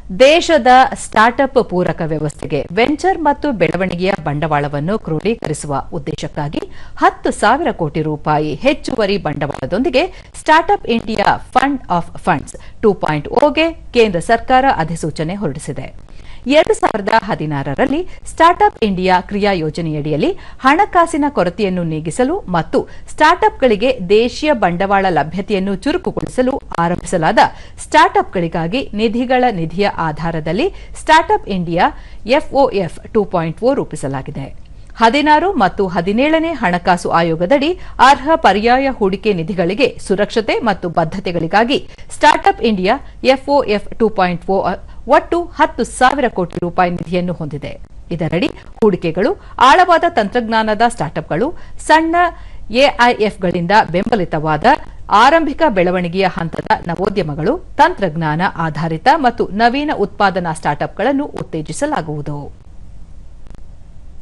ದೇಶದ ಸ್ಟಾರ್ಟ್ಅಪ್ ಪೂರಕ ವ್ಯವಸ್ಥೆಗೆ ವೆಂಚರ್ ಮತ್ತು ಬೆಳವಣಿಗೆಯ ಬಂಡವಾಳವನ್ನು ಕ್ರೋಢೀಕರಿಸುವ ಉದ್ದೇಶಕ್ಕಾಗಿ 10,000 ಕೋಟಿ ರೂಪಾಯಿ ಹೆಚ್ಚುವರಿ ಬಂಡವಾಳದೊಂದಿಗೆ startup India fund of funds 2.0ಗೆ ಕೇಂದ್ರ ಸರ್ಕಾರ ಅಧಿಸೂಚನೆ ಹೊರಡಿಸಿದೆ. 2016ರಲ್ಲಿ ಸ್ಟಾರ್ಟ್ಅಪ್ ಇಂಡಿಯಾ ಕ್ರಿಯಾ ಯೋಜನೆಯಡಿಯಲ್ಲಿ ಹಣಕಾಸಿನ ಕೊರತೆಯನ್ನು ನೀಗಿಸಲು ಮತ್ತು ಸ್ಟಾರ್ಟ್ಅಪ್ಗಳಿಗೆ ದೇಶೀಯ ಬಂಡವಾಳ ಲಭ್ಯತೆಯನ್ನು ಚುರುಕುಗೊಳಿಸಲು ಆರಂಭಿಸಲಾದ ಸ್ಟಾರ್ಟ್ಅಪ್ಗಳಿಗಾಗಿ ನಿಧಿಯ ಆಧಾರದಲ್ಲಿ ಸ್ಟಾರ್ಟ್ಅಪ್ ಇಂಡಿಯಾ ಎಫ್ಒಎಫ್ 2.0 ರೂಪಿಸಲಾಗಿದೆ. 16 ಮತ್ತು 17ನೇ ಹಣಕಾಸು ಆಯೋಗದಡಿ ಅರ್ಹ ಪರ್ಯಾಯ ಹೂಡಿಕೆ ನಿಧಿಗಳಿಗೆ ಸುರಕ್ಷತೆ ಮತ್ತು ಬದ್ಧತೆಗಳಿಗಾಗಿ ಸ್ಟಾರ್ಟ್ಅಪ್ ಇಂಡಿಯಾ ಎಫ್ಒಎಫ್ 2.0 ಒಟ್ಟು 10,000 ಕೋಟಿ ರೂಪಾಯಿ ನಿಧಿಯನ್ನು ಹೊಂದಿದೆ. ಇದರಡಿ ಹೂಡಿಕೆಗಳು ಆಳವಾದ ತಂತ್ರಜ್ಞಾನದ ಸ್ಟಾರ್ಟ್ಅಪ್ಗಳು, ಸಣ್ಣ ಎಐಎಫ್ಗಳಿಂದ ಬೆಂಬಲಿತವಾದ ಆರಂಭಿಕ ಬೆಳವಣಿಗೆಯ ಹಂತದ ನವೋದ್ಯಮಗಳು, ತಂತ್ರಜ್ಞಾನ ಆಧಾರಿತ ಮತ್ತು ನವೀನ ಉತ್ಪಾದನಾ ಸ್ಟಾರ್ಟ್ಅಪ್ಗಳನ್ನು ಉತ್ತೇಜಿಸಲಾಗುವುದು.